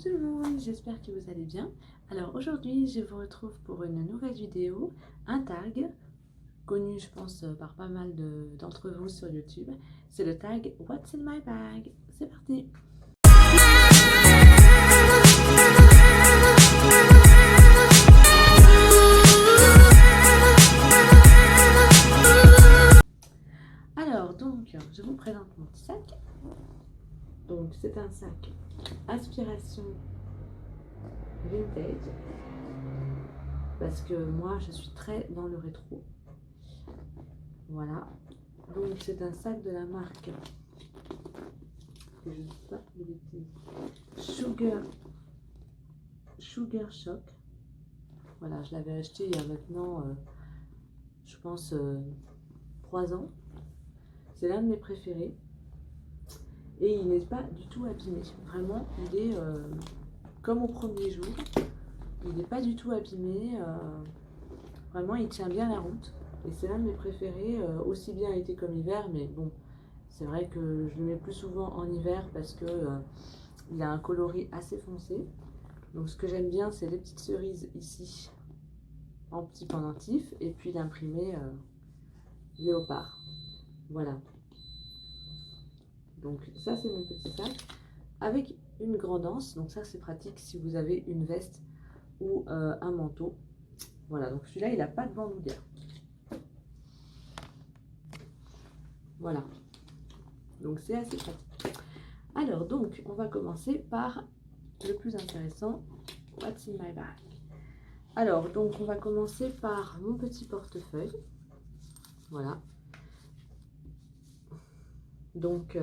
tout le monde, j'espère que vous allez bien. Alors aujourd'hui je vous retrouve pour une nouvelle vidéo, un tag connu je pense par pas mal d'entre vous sur YouTube. C'est le tag What's in my bag. C'est parti. Alors donc je vous présente mon petit sac. Donc c'est un sac inspiration vintage parce que moi je suis très dans le rétro. Voilà, donc c'est un sac de la marque que je ne sais pas de bêtises, Sugar Shock. Voilà, je l'avais acheté il y a maintenant je pense 3 ans. C'est l'un de mes préférés et il n'est pas du tout abîmé. Vraiment, il est comme au premier jour. Il n'est pas du tout abîmé. Vraiment, il tient bien la route. Et c'est l'un de mes préférés, aussi bien été comme hiver. Mais bon, c'est vrai que je le mets plus souvent en hiver parce que il a un coloris assez foncé. Donc ce que j'aime bien, c'est les petites cerises ici en petit pendentif et puis l'imprimé léopard. Voilà. Donc ça c'est mon petit sac avec une grande anse. Donc ça c'est pratique si vous avez une veste ou un manteau. Voilà, donc celui-là il n'a pas de bandoulière. Voilà, donc c'est assez pratique. Alors donc on va commencer par le plus intéressant, What's in my bag. Alors donc on va commencer par mon petit portefeuille. Voilà. Donc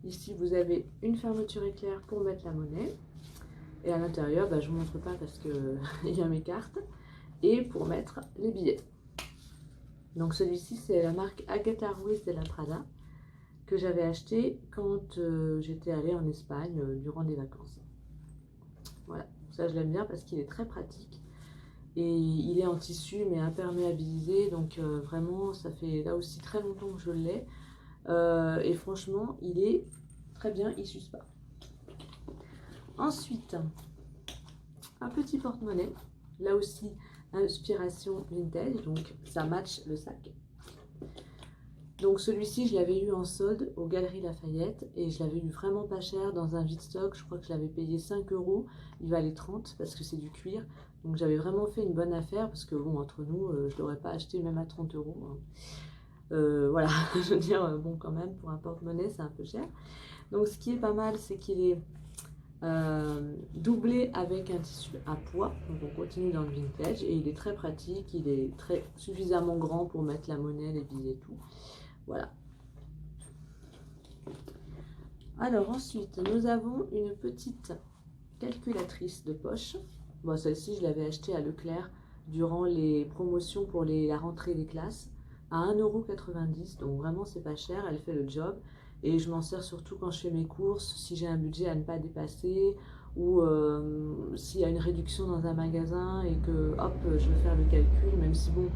ici vous avez une fermeture éclair pour mettre la monnaie. Et à l'intérieur, je ne vous montre pas parce que il y a mes cartes. Et pour mettre les billets. Donc celui-ci c'est la marque Agatha Ruiz de la Prada que j'avais acheté quand j'étais allée en Espagne durant des vacances. Voilà, ça je l'aime bien parce qu'il est très pratique. Et il est en tissu mais imperméabilisé. Donc vraiment ça fait là aussi très longtemps que je l'ai. Et franchement il est très bien, il ne s'use pas. Ensuite, un petit porte-monnaie, là aussi inspiration vintage, donc ça match le sac. Donc celui-ci je l'avais eu en solde aux Galeries Lafayette et je l'avais eu vraiment pas cher dans un vide stock. Je crois que je l'avais payé 5 €, il valait 30 parce que c'est du cuir. Donc j'avais vraiment fait une bonne affaire parce que bon, entre nous je ne l'aurais pas acheté même à 30 €. Voilà, je veux dire, bon quand même pour un porte-monnaie c'est un peu cher. Donc ce qui est pas mal c'est qu'il est doublé avec un tissu à pois. Donc on continue dans le vintage et il est très pratique, il est suffisamment grand pour mettre la monnaie, les billets et tout. Voilà. Alors ensuite nous avons une petite calculatrice de poche. Bon, celle-ci je l'avais achetée à Leclerc durant les promotions pour la rentrée des classes à 1,90 €, donc vraiment c'est pas cher, elle fait le job. Et je m'en sers surtout quand je fais mes courses, si j'ai un budget à ne pas dépasser ou s'il y a une réduction dans un magasin et que hop, je veux faire le calcul, même si bon,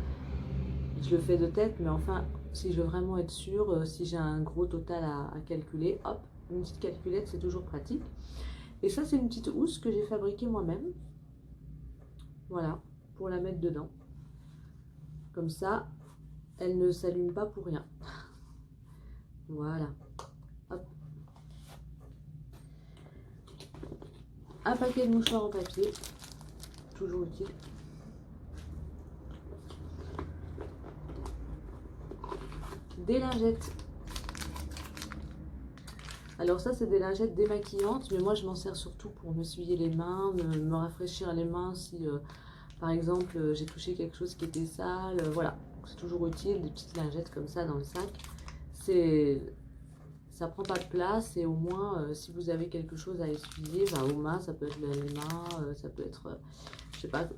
je le fais de tête, mais enfin, si je veux vraiment être sûre, si j'ai un gros total à calculer, hop, une petite calculette, c'est toujours pratique. Et ça, c'est une petite housse que j'ai fabriquée moi-même. Voilà, pour la mettre dedans. Comme ça, elle ne s'allume pas pour rien. Voilà. Hop. Un paquet de mouchoirs en papier, toujours utile. Des lingettes. Alors ça c'est des lingettes démaquillantes, mais moi je m'en sers surtout pour m'essuyer les mains, me rafraîchir les mains si par exemple j'ai touché quelque chose qui était sale. Voilà, c'est toujours utile, des petites lingettes comme ça dans le sac. Ça prend pas de place et au moins si vous avez quelque chose à essuyer, aux mains, ça peut être les mains, ça peut être, je sais pas,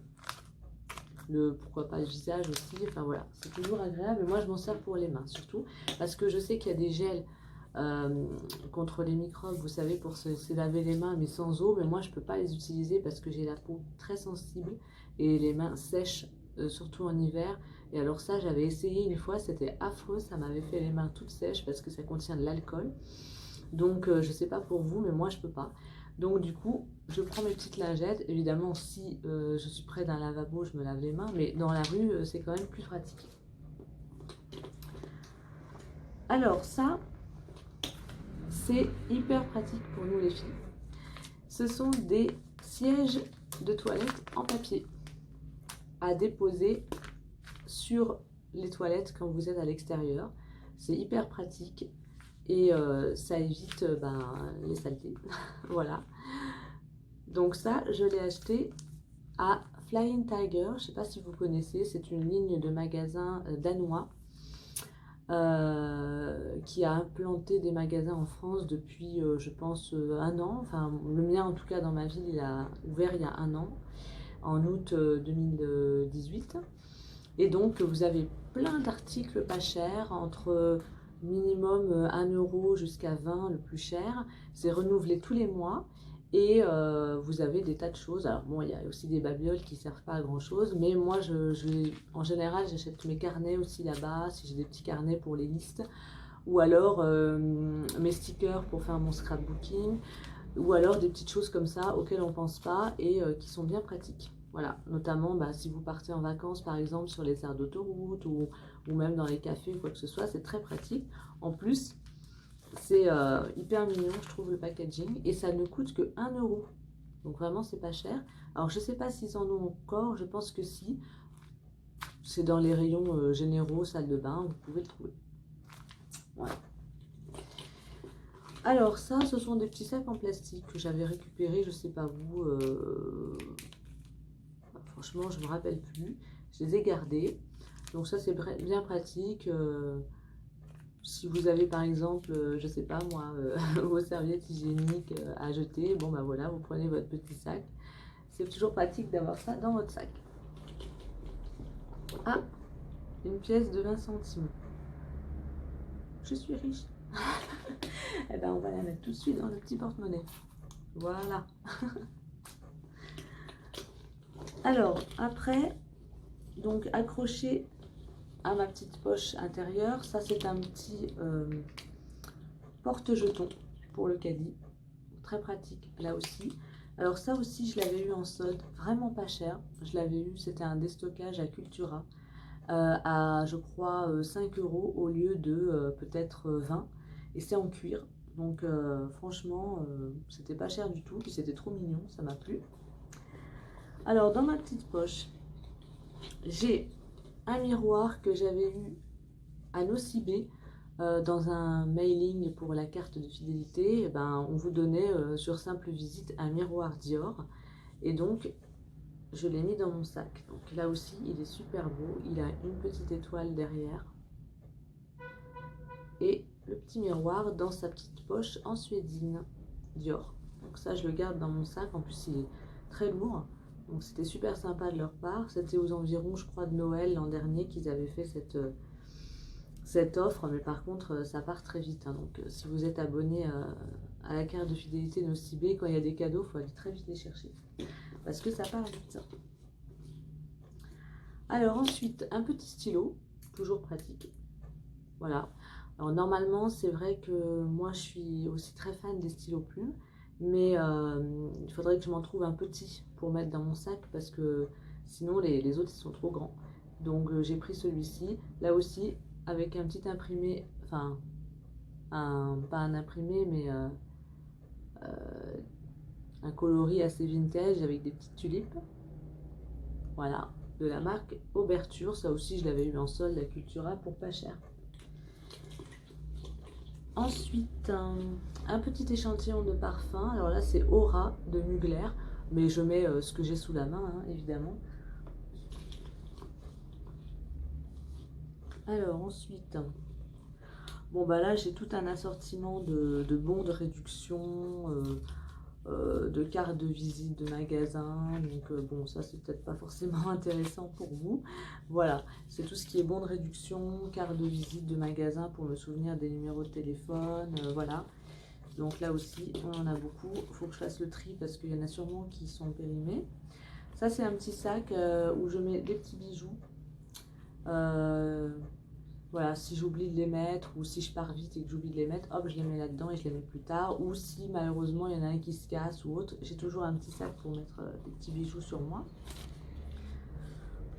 pourquoi pas le visage aussi. Enfin voilà, c'est toujours agréable. Et moi je m'en sers pour les mains surtout parce que je sais qu'il y a des gels contre les microbes, vous savez, pour se laver les mains mais sans eau. Mais moi je peux pas les utiliser parce que j'ai la peau très sensible et les mains sèches, surtout en hiver. Et alors ça, j'avais essayé une fois, c'était affreux, ça m'avait fait les mains toutes sèches parce que ça contient de l'alcool. Donc je sais pas pour vous, mais moi je peux pas. Donc du coup, je prends mes petites lingettes. Évidemment, si je suis près d'un lavabo, je me lave les mains, mais dans la rue, c'est quand même plus pratique. Alors ça, c'est hyper pratique pour nous les filles. Ce sont des sièges de toilette en papier à déposer sur les toilettes quand vous êtes à l'extérieur. C'est hyper pratique et ça évite les saletés. Voilà. Donc ça, je l'ai acheté à Flying Tiger. Je ne sais pas si vous connaissez, c'est une ligne de magasins danois qui a implanté des magasins en France depuis, je pense, un an. Enfin, le mien, en tout cas, dans ma ville, il a ouvert il y a un an, en août 2018. Et donc, vous avez plein d'articles pas chers, entre minimum 1 euro jusqu'à 20, le plus cher. C'est renouvelé tous les mois. Et vous avez des tas de choses. Alors bon, il y a aussi des babioles qui ne servent pas à grand chose. Mais moi, en général, j'achète mes carnets aussi là-bas, si j'ai des petits carnets pour les listes. Ou alors mes stickers pour faire mon scrapbooking. Ou alors des petites choses comme ça auxquelles on ne pense pas et qui sont bien pratiques. Voilà, notamment si vous partez en vacances par exemple sur les aires d'autoroute ou même dans les cafés ou quoi que ce soit, c'est très pratique. En plus, c'est hyper mignon, je trouve, le packaging, et ça ne coûte que 1 euro. Donc vraiment, c'est pas cher. Alors, je sais pas s'ils en ont encore, je pense que si. C'est dans les rayons généraux, salle de bain, vous pouvez le trouver. Voilà. Alors ça, ce sont des petits sacs en plastique que j'avais récupérés, je sais pas vous. Franchement, je me rappelle plus. Je les ai gardés. Donc ça, c'est bien pratique. Si vous avez par exemple, je sais pas moi, vos serviettes hygiéniques à jeter, bon bah voilà, vous prenez votre petit sac. C'est toujours pratique d'avoir ça dans votre sac. Ah, une pièce de 20 centimes. Je suis riche. Eh ben on va la mettre tout de suite dans le petit porte-monnaie. Voilà. Alors, après, donc accroché à ma petite poche intérieure, ça c'est un petit porte-jeton pour le caddie, très pratique là aussi. Alors ça aussi je l'avais eu en solde, vraiment pas cher, je l'avais eu, c'était un déstockage à Cultura à je crois 5 euros au lieu de peut-être 20, et c'est en cuir, donc franchement c'était pas cher du tout, puis c'était trop mignon, ça m'a plu. Alors dans ma petite poche, j'ai un miroir que j'avais eu à Nocibé dans un mailing pour la carte de fidélité. On vous donnait sur simple visite un miroir Dior, et donc je l'ai mis dans mon sac. Donc là aussi il est super beau, il a une petite étoile derrière et le petit miroir dans sa petite poche en suédine Dior. Donc ça je le garde dans mon sac, en plus il est très lourd. Donc c'était super sympa de leur part. C'était aux environs, je crois, de Noël l'an dernier qu'ils avaient fait cette offre. Mais par contre, ça part très vite. Hein. Donc si vous êtes abonné à la carte de fidélité Nocibé, quand il y a des cadeaux, il faut aller très vite les chercher. Parce que ça part vite. Alors ensuite, un petit stylo, toujours pratique. Voilà. Alors normalement, c'est vrai que moi, je suis aussi très fan des stylos plumes. Mais il faudrait que je m'en trouve un petit pour mettre dans mon sac parce que sinon les autres ils sont trop grands. Donc j'ai pris celui-ci, là aussi avec un petit imprimé, enfin pas un imprimé mais un coloris assez vintage avec des petites tulipes. Voilà, de la marque Auberture, ça aussi je l'avais eu en solde à Cultura pour pas cher. Ensuite, un petit échantillon de parfum. Alors là, c'est Aura de Mugler, mais je mets ce que j'ai sous la main, hein, évidemment. Alors ensuite, bon bah là, j'ai tout un assortiment de bons de réduction, de cartes de visite de magasins. Donc bon, ça c'est peut-être pas forcément intéressant pour vous. Voilà, c'est tout ce qui est bon de réduction, cartes de visite de magasins pour me souvenir des numéros de téléphone, voilà. Donc là aussi, on en a beaucoup. Il faut que je fasse le tri parce qu'il y en a sûrement qui sont périmés. Ça, c'est un petit sac où je mets des petits bijoux. Voilà, si j'oublie de les mettre ou si je pars vite et que j'oublie de les mettre, hop, je les mets là-dedans et je les mets plus tard. Ou si malheureusement il y en a un qui se casse ou autre, j'ai toujours un petit sac pour mettre des petits bijoux sur moi.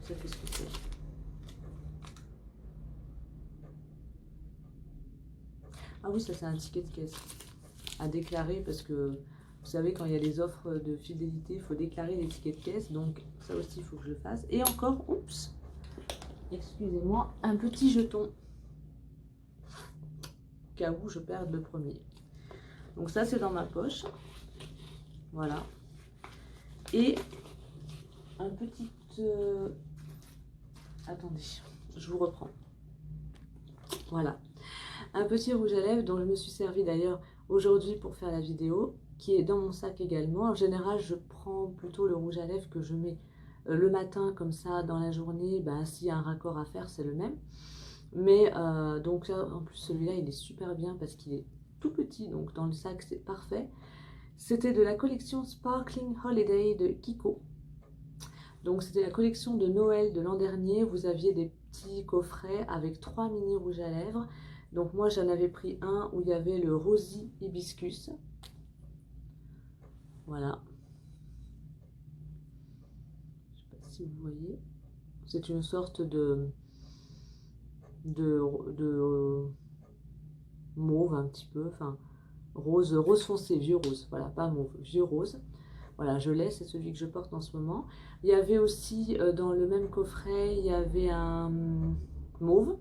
Ça, qu'est-ce que c'est? Ah oui, ça c'est un ticket de caisse à déclarer parce que vous savez, quand il y a les offres de fidélité, il faut déclarer les tickets de caisse. Donc ça aussi, il faut que je le fasse. Et encore, oups, excusez-moi, un petit jeton. Au cas où je perde le premier. Donc ça, c'est dans ma poche. Voilà. Et un petit... Attendez, je vous reprends. Voilà. Un petit rouge à lèvres dont je me suis servi d'ailleurs aujourd'hui pour faire la vidéo, qui est dans mon sac également. En général, je prends plutôt le rouge à lèvres que je mets le matin comme ça dans la journée. Ben, s'il y a un raccord à faire, c'est le même. Mais donc là, en plus celui-là, il est super bien parce qu'il est tout petit. Donc dans le sac, c'est parfait. C'était de la collection Sparkling Holiday de Kiko. Donc c'était la collection de Noël de l'an dernier. Vous aviez des petits coffrets avec 3 mini rouges à lèvres. Donc moi j'en avais pris un où il y avait le Rosy Hibiscus. Voilà. Je ne sais pas si vous voyez. C'est une sorte de mauve un petit peu. Enfin rose foncé, vieux rose. Voilà, pas mauve, vieux rose. Voilà, je l'ai, c'est celui que je porte en ce moment. Il y avait aussi dans le même coffret, il y avait un mauve.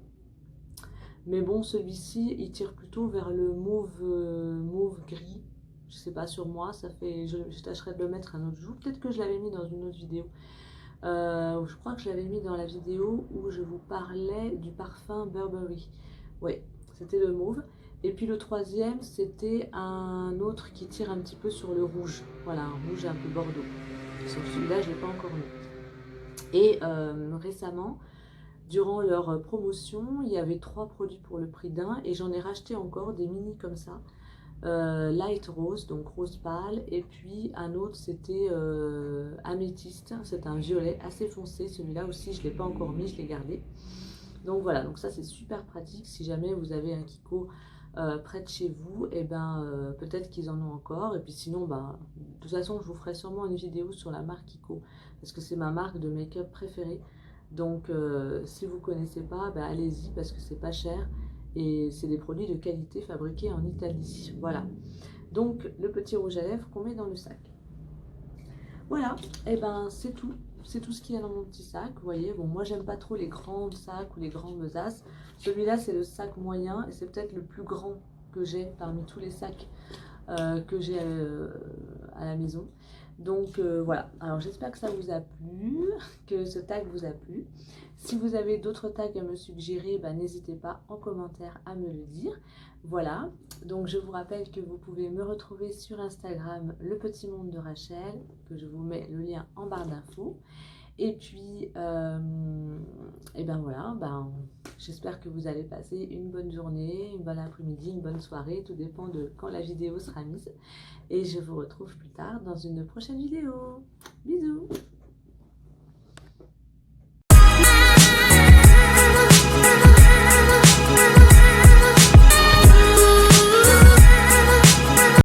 Mais bon, celui-ci, il tire plutôt vers le mauve gris. Je sais pas, sur moi, ça fait. Je tâcherai de le mettre un autre jour. Peut-être que je l'avais mis dans une autre vidéo. Je crois que je l'avais mis dans la vidéo où je vous parlais du parfum Burberry. Oui, c'était le mauve. Et puis le troisième, c'était un autre qui tire un petit peu sur le rouge. Voilà, un rouge un peu bordeaux. Sur celui-là, je ne l'ai pas encore mis. Et récemment, durant leur promotion, il y avait 3 produits pour le prix d'un. Et j'en ai racheté encore des mini comme ça. Light Rose, donc rose pâle. Et puis un autre, c'était améthyste. C'est un violet assez foncé. Celui-là aussi, je ne l'ai pas encore mis, je l'ai gardé. Donc voilà, donc ça c'est super pratique. Si jamais vous avez un Kiko près de chez vous, et ben peut-être qu'ils en ont encore. Et puis sinon, ben, de toute façon, je vous ferai sûrement une vidéo sur la marque Kiko parce que c'est ma marque de make-up préférée. Donc si vous ne connaissez pas, ben, allez-y parce que c'est pas cher et c'est des produits de qualité fabriqués en Italie. Voilà. Donc le petit rouge à lèvres qu'on met dans le sac. Voilà, et ben c'est tout. C'est tout ce qu'il y a dans mon petit sac, vous voyez. Bon, moi, j'aime pas trop les grands sacs ou les grandes besaces. Celui-là, c'est le sac moyen et c'est peut-être le plus grand que j'ai parmi tous les sacs que j'ai à la maison. Donc, voilà. Alors, j'espère que ça vous a plu, que ce tag vous a plu. Si vous avez d'autres tags à me suggérer, ben, n'hésitez pas en commentaire à me le dire. Voilà, donc je vous rappelle que vous pouvez me retrouver sur Instagram, Le Petit Monde de Rachel, que je vous mets le lien en barre d'infos. Et puis, et ben voilà, ben, j'espère que vous allez passer une bonne journée, une bonne après-midi, une bonne soirée, tout dépend de quand la vidéo sera mise. Et je vous retrouve plus tard dans une prochaine vidéo. Bisous!